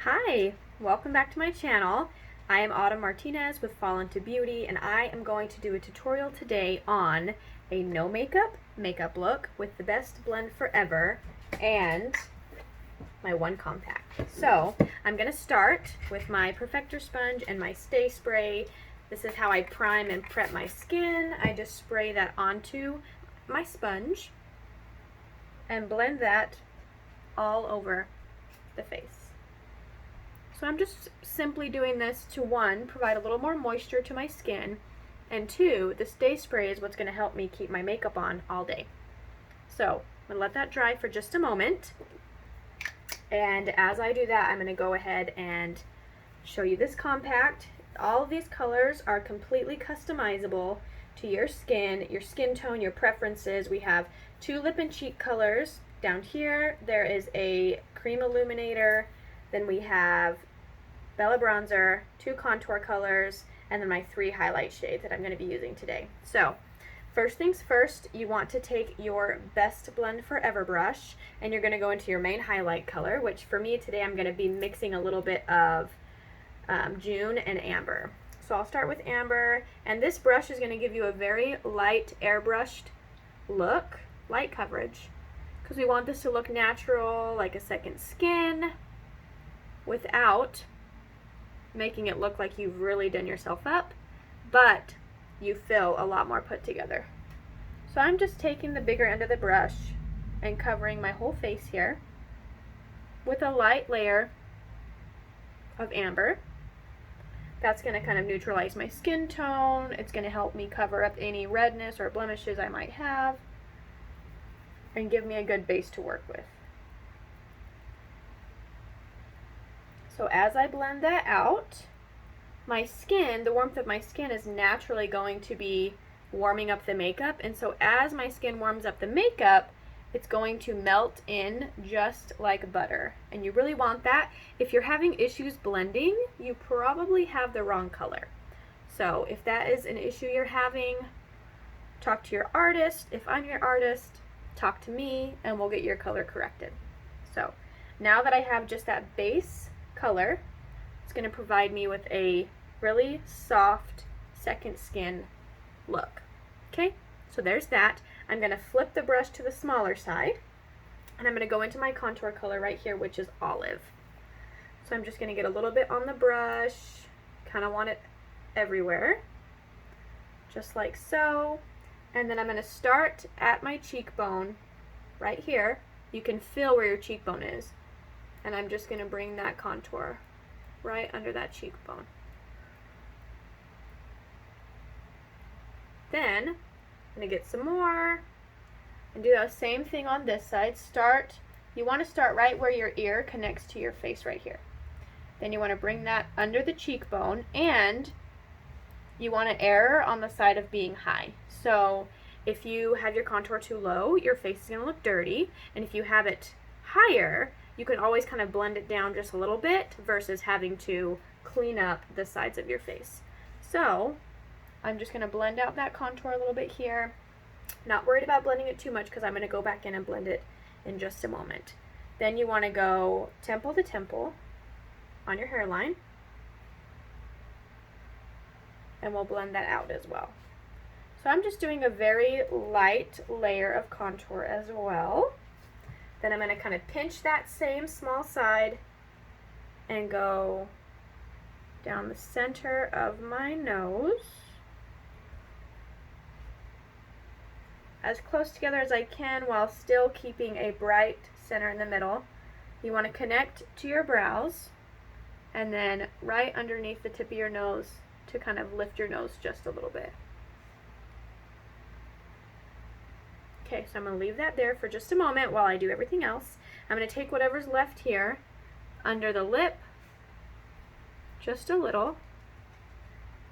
Hi, welcome back to my channel. I am Autumn Martinez with Fall Into Beauty, and I am going to do a tutorial today on a no makeup look with the best blend forever and my one compact. So I'm going to start with my Perfector sponge and my Stay Spray. This is how I prime and prep my skin. I just spray that onto my sponge and blend that all over the face. So I'm just simply doing this to, one, provide a little more moisture to my skin, and two, the Stay Spray is what's going to help me keep my makeup on all day. So I'm going to let that dry for just a moment, and as I do that, I'm going to go ahead and show you this compact. All of these colors are completely customizable to your skin tone, your preferences. We have 2 lip and cheek colors. Down here, there is a cream illuminator. Then we have Bella Bronzer, 2 contour colors, and then my 3 highlight shades that I'm going to be using today. So, first things first, you want to take your Best Blend Forever brush, and you're going to go into your main highlight color, which for me today I'm going to be mixing a little bit of June and Amber. So I'll start with Amber, and this brush is going to give you a very light airbrushed look, light coverage, because we want this to look natural, like a second skin, without making it look like you've really done yourself up, but you feel a lot more put together. So I'm just taking the bigger end of the brush and covering my whole face here with a light layer of Amber. That's going to kind of neutralize my skin tone. It's going to help me cover up any redness or blemishes I might have and give me a good base to work with. So as I blend that out, my skin, the warmth of my skin is naturally going to be warming up the makeup, and so as my skin warms up the makeup, it's going to melt in just like butter. And you really want that. If you're having issues blending, you probably have the wrong color. So if that is an issue you're having, talk to your artist. If I'm your artist, talk to me and we'll get your color corrected. So now that I have just that base color, it's going to provide me with a really soft second skin look. Okay, so there's that. I'm going to flip the brush to the smaller side, and I'm going to go into my contour color right here, which is Olive. So I'm just going to get a little bit on the brush, kind of want it everywhere, just like so. And then I'm going to start at my cheekbone right here. You can feel where your cheekbone is. And I'm just going to bring that contour right under that cheekbone. Then I'm going to get some more and do the same thing on this side. You want to start right where your ear connects to your face right here. Then you want to bring that under the cheekbone, and you want to err on the side of being high. So if you have your contour too low, your face is going to look dirty, and if you have it higher, you can always kind of blend it down just a little bit versus having to clean up the sides of your face. So I'm just going to blend out that contour a little bit here. Not worried about blending it too much because I'm going to go back in and blend it in just a moment. Then you want to go temple to temple on your hairline, and we'll blend that out as well. So I'm just doing a very light layer of contour as well. Then I'm going to kind of pinch that same small side and go down the center of my nose, as close together as I can while still keeping a bright center in the middle. You want to connect to your brows, and then right underneath the tip of your nose to kind of lift your nose just a little bit. Okay, so I'm going to leave that there for just a moment while I do everything else. I'm going to take whatever's left here under the lip, just a little,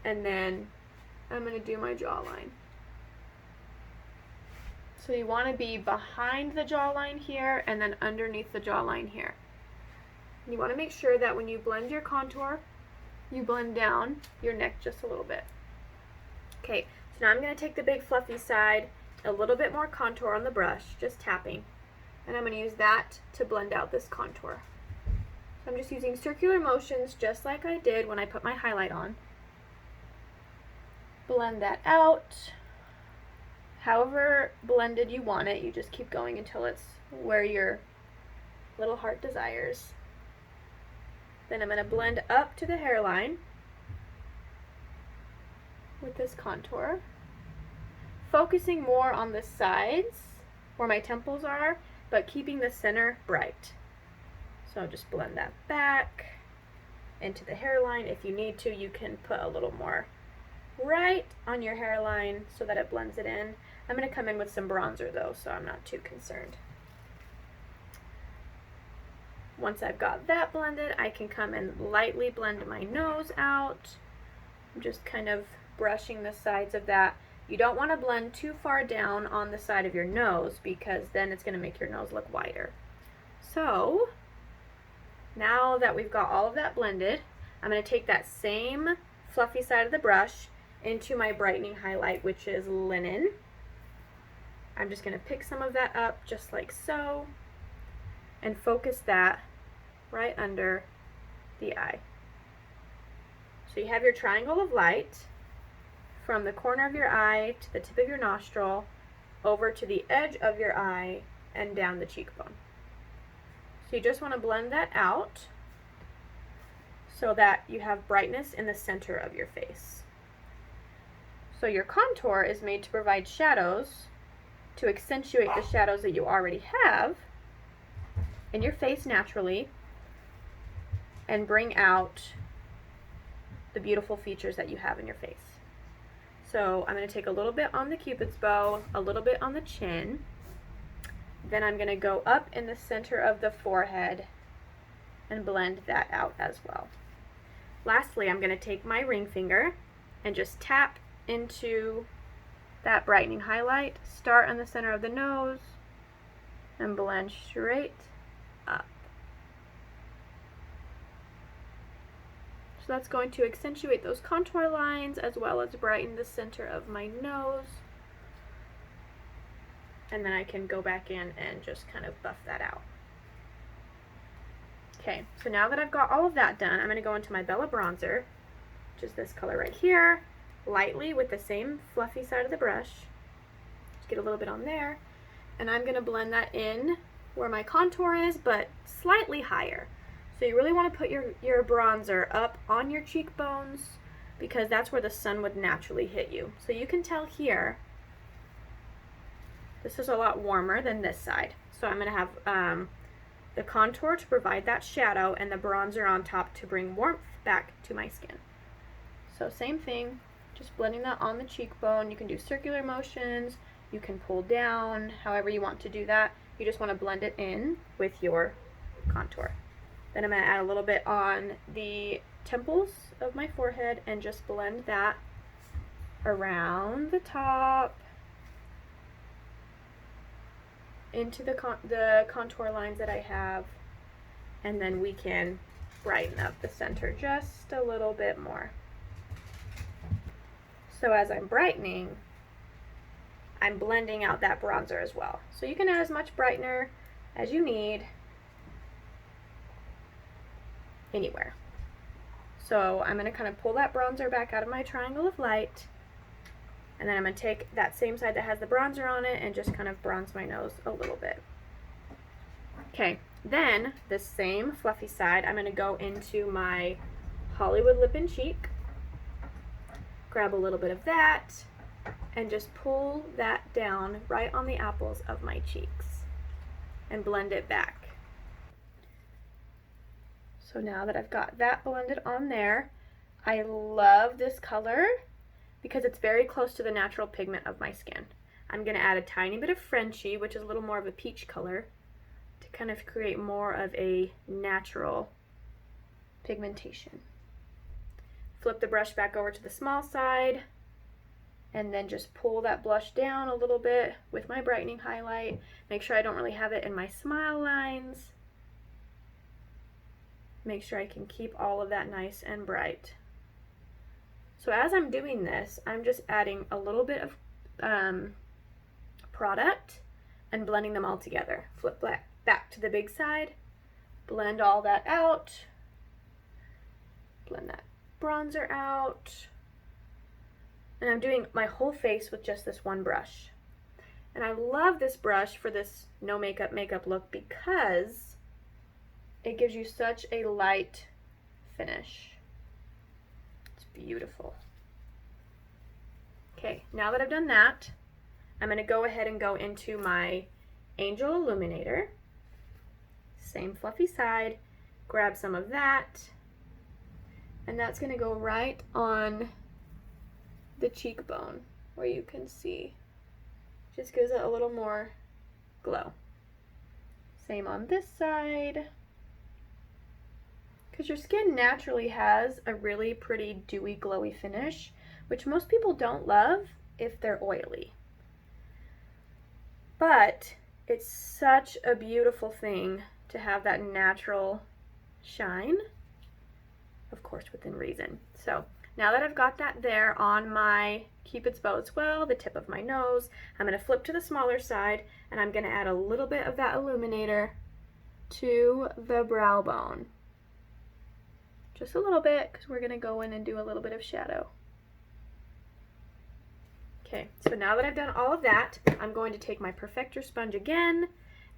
and then I'm going to do my jawline. So you want to be behind the jawline here and then underneath the jawline here. And you want to make sure that when you blend your contour, you blend down your neck just a little bit. Okay, so now I'm going to take the big fluffy side, a little bit more contour on the brush, just tapping, and I'm going to use that to blend out this contour. I'm just using circular motions just like I did when I put my highlight on. Blend that out. However blended you want it, you just keep going until it's where your little heart desires. Then I'm going to blend up to the hairline with this contour, focusing more on the sides where my temples are, but keeping the center bright. So just blend that back into the hairline. If you need to, you can put a little more right on your hairline so that it blends it in. I'm going to come in with some bronzer though, so I'm not too concerned. Once I've got that blended, I can come and lightly blend my nose out. I'm just kind of brushing the sides of that. You don't want to blend too far down on the side of your nose because then it's going to make your nose look wider. So now that we've got all of that blended, I'm going to take that same fluffy side of the brush into my brightening highlight, which is linen. I'm just going to pick some of that up just like so and focus that right under the eye. So you have your triangle of light from the corner of your eye to the tip of your nostril, over to the edge of your eye, and down the cheekbone. So you just want to blend that out so that you have brightness in the center of your face. So your contour is made to provide shadows to accentuate the shadows that you already have in your face naturally and bring out the beautiful features that you have in your face. So I'm going to take a little bit on the Cupid's bow, a little bit on the chin. Then I'm going to go up in the center of the forehead and blend that out as well. Lastly, I'm going to take my ring finger and just tap into that brightening highlight. Start on the center of the nose and blend straight up. So that's going to accentuate those contour lines as well as brighten the center of my nose. And then I can go back in and just kind of buff that out. Okay, so now that I've got all of that done, I'm going to go into my Bella bronzer, which is this color right here, lightly with the same fluffy side of the brush. Just get a little bit on there. And I'm going to blend that in where my contour is, but slightly higher. So you really want to put your bronzer up on your cheekbones because that's where the sun would naturally hit you. So you can tell here, this is a lot warmer than this side. So I'm going to have the contour to provide that shadow and the bronzer on top to bring warmth back to my skin. So same thing, just blending that on the cheekbone. You can do circular motions, you can pull down, however you want to do that. You just want to blend it in with your contour. Then I'm going to add a little bit on the temples of my forehead and just blend that around the top into the contour lines that I have, and then we can brighten up the center just a little bit more. So as I'm brightening, I'm blending out that bronzer as well. So you can add as much brightener as you need anywhere. So I'm going to kind of pull that bronzer back out of my triangle of light, and then I'm going to take that same side that has the bronzer on it and just kind of bronze my nose a little bit. Okay, then this same fluffy side, I'm going to go into my Hollywood lip and cheek, grab a little bit of that, and just pull that down right on the apples of my cheeks and blend it back. So now that I've got that blended on there, I love this color because it's very close to the natural pigment of my skin. I'm going to add a tiny bit of Frenchie, which is a little more of a peach color, to kind of create more of a natural pigmentation. Flip the brush back over to the small side, and then just pull that blush down a little bit with my brightening highlight. Make sure I don't really have it in my smile lines. Make sure I can keep all of that nice and bright. So as I'm doing this, I'm just adding a little bit of product and blending them all together. Flip back to the big side blend all that out. Blend that bronzer out. And I'm doing my whole face with just this one brush. And I love this brush for this no makeup look because it gives you such a light finish. It's beautiful. Okay, now that I've done that, I'm going to go ahead and go into my Angel Illuminator. Same fluffy side. Grab some of that. And that's going to go right on the cheekbone where you can see. Just gives it a little more glow. Same on this side. Because your skin naturally has a really pretty dewy, glowy finish, which most people don't love if they're oily. But it's such a beautiful thing to have that natural shine, of course within reason. So now that I've got that there on my Cupid's bow as well, the tip of my nose, I'm going to flip to the smaller side and I'm going to add a little bit of that illuminator to the brow bone. Just a little bit, because we're going to go in and do a little bit of shadow. Okay, so now that I've done all of that, I'm going to take my Perfector sponge again,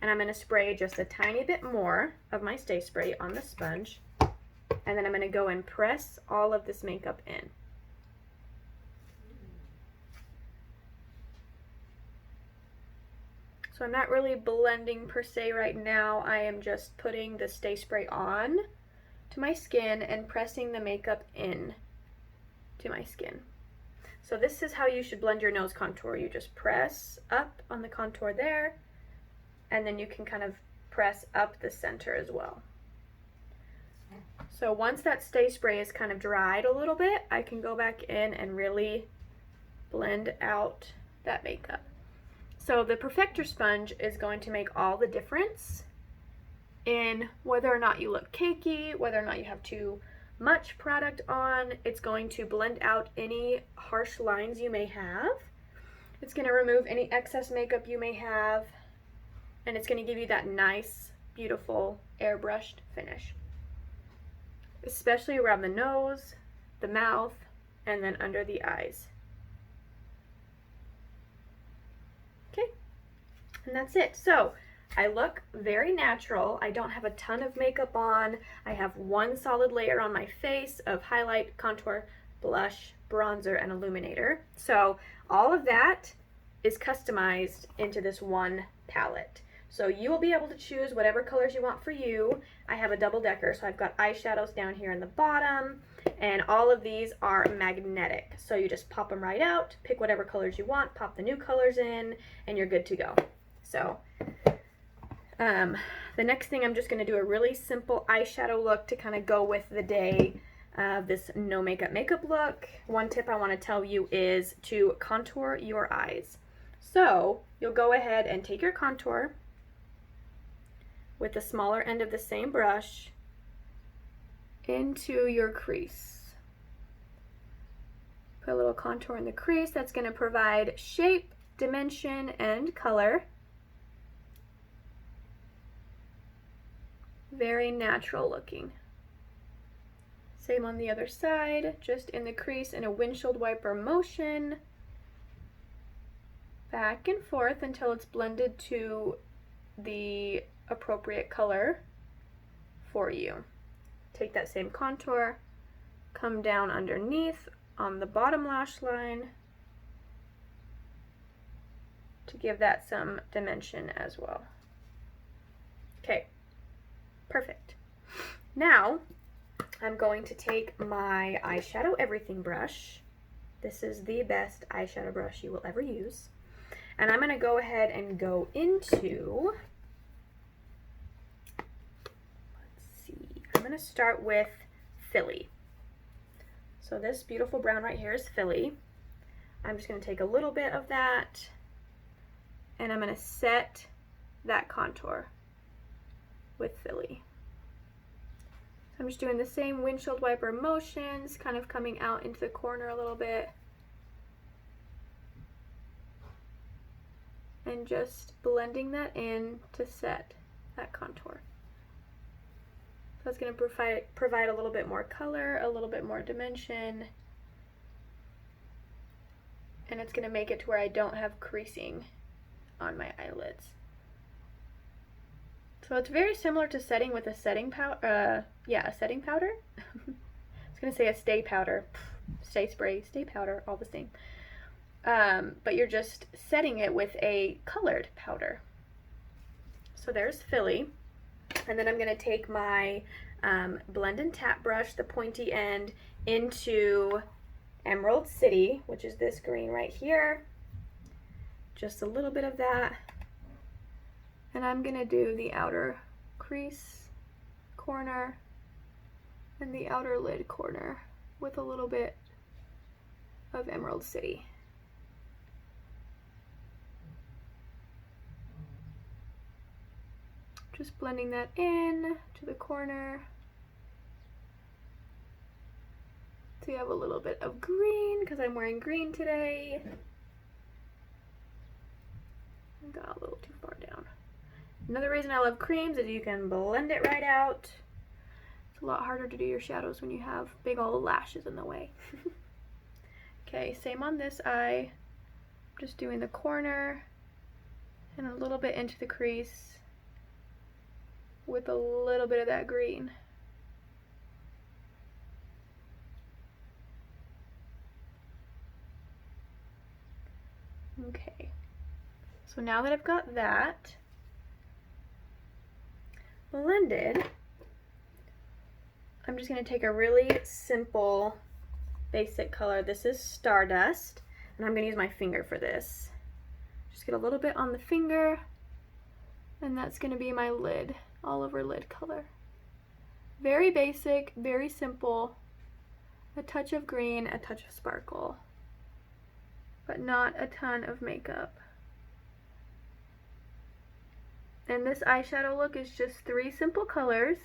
and I'm going to spray just a tiny bit more of my Stay Spray on the sponge, and then I'm going to go and press all of this makeup in. So I'm not really blending per se right now. I am just putting the Stay Spray on to my skin and pressing the makeup in to my skin. So this is how you should blend your nose contour. You just press up on the contour there, and then you can kind of press up the center as well. So once that Stay Spray is kind of dried a little bit, I can go back in and really blend out that makeup. So the Perfector sponge is going to make all the difference in whether or not you look cakey, whether or not you have too much product on. It's going to blend out any harsh lines you may have. It's going to remove any excess makeup you may have, and it's going to give you that nice, beautiful, airbrushed finish. Especially around the nose, the mouth, and then under the eyes. Okay, and that's it. So I look very natural. I don't have a ton of makeup on. I have one solid layer on my face of highlight, contour, blush, bronzer, and illuminator. So all of that is customized into this one palette. So you will be able to choose whatever colors you want for you. I have a double decker, so I've got eyeshadows down here in the bottom, and all of these are magnetic. So you just pop them right out, pick whatever colors you want, pop the new colors in, and you're good to go. So the next thing, I'm just going to do a really simple eyeshadow look to kind of go with the day of this no makeup look. One tip I want to tell you is to contour your eyes. So you'll go ahead and take your contour with the smaller end of the same brush into your crease. Put a little contour in the crease. That's going to provide shape, dimension, and color. Very natural looking. Same on the other side, just in the crease in a windshield wiper motion. Back and forth until it's blended to the appropriate color for you. Take that same contour, come down underneath on the bottom lash line to give that some dimension as well. Okay. Perfect. Now, I'm going to take my eyeshadow everything brush. This is the best eyeshadow brush you will ever use. And I'm going to go ahead and go into, let's see, I'm going to start with Philly. So this beautiful brown right here is Philly. I'm just going to take a little bit of that, and I'm going to set that contour with Philly. So I'm just doing the same windshield wiper motions, kind of coming out into the corner a little bit, and just blending that in to set that contour. That's going to provide a little bit more color, a little bit more dimension, and it's going to make it to where I don't have creasing on my eyelids. So it's very similar to setting with a setting powder. A setting powder. I was going to say a stay powder. Stay spray, stay powder, all the same. But you're just setting it with a colored powder. So there's Philly. And then I'm going to take my blend and tap brush, the pointy end, into Emerald City, which is this green right here. Just a little bit of that. And I'm going to do the outer crease corner and the outer lid corner with a little bit of Emerald City. Just blending that in to the corner. So you have a little bit of green because I'm wearing green today. I got a little too far down. Another reason I love creams is you can blend it right out. It's a lot harder to do your shadows when you have big old lashes in the way. Okay, same on this eye. Just doing the corner and a little bit into the crease with a little bit of that green. Okay, so now that I've got that blended, I'm just going to take a really simple basic color. This is Stardust, and I'm going to use my finger for this. Just get a little bit on the finger, and that's going to be my lid, all over lid color. Very basic, very simple, a touch of green, a touch of sparkle, but not a ton of makeup. And this eyeshadow look is just 3 simple colors.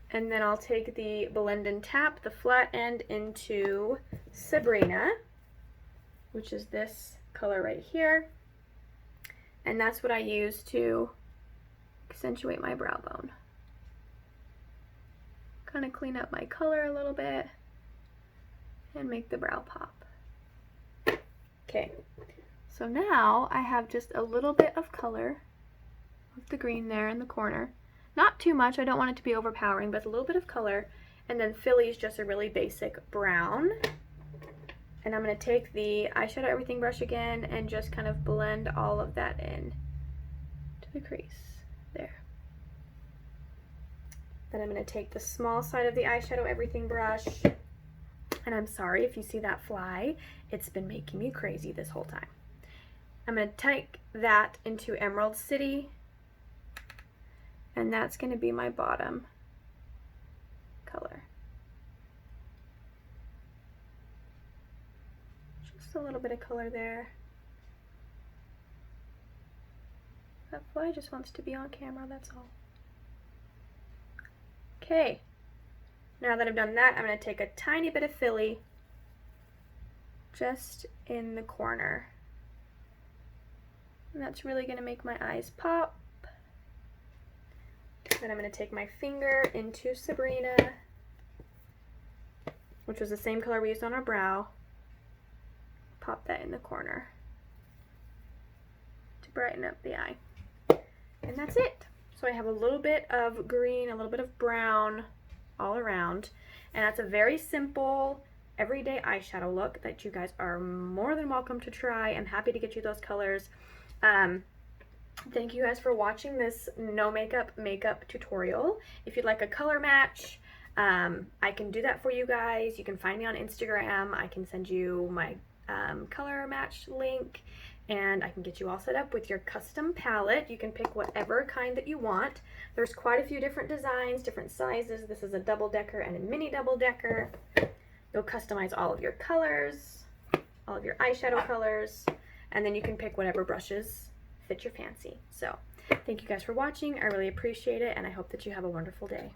And then I'll take the blend and tap, the flat end, into Sabrina, which is this color right here. And that's what I use to accentuate my brow bone. Kind of clean up my color a little bit and make the brow pop. Okay, so now I have just a little bit of color of the green there in the corner. Not too much, I don't want it to be overpowering, but a little bit of color. And then Philly's just a really basic brown. And I'm going to take the eyeshadow everything brush again and just kind of blend all of that in to the crease there. Then I'm going to take the small side of the eyeshadow everything brush. And I'm sorry if you see that fly, it's been making me crazy this whole time. I'm going to take that into Emerald City, and that's going to be my bottom color. Just a little bit of color there. That fly just wants to be on camera, that's all. Okay. Now that I've done that, I'm going to take a tiny bit of Philly just in the corner. And that's really going to make my eyes pop. Then I'm going to take my finger into Sabrina, which was the same color we used on our brow. Pop that in the corner to brighten up the eye. And that's it. So I have a little bit of green, a little bit of brown, all around, and that's a very simple everyday eyeshadow look that you guys are more than welcome to try. I'm happy to get you those colors. Thank you guys for watching this no makeup tutorial. If you'd like a color match, I can do that for you guys. You can find me on Instagram. I can send you my color match link, and I can get you all set up with your custom palette. You can pick whatever kind that you want. There's quite a few different designs, different sizes. This is a double-decker and a mini double-decker. You'll customize all of your colors, all of your eyeshadow colors, and then you can pick whatever brushes fit your fancy. So thank you guys for watching. I really appreciate it, and I hope that you have a wonderful day.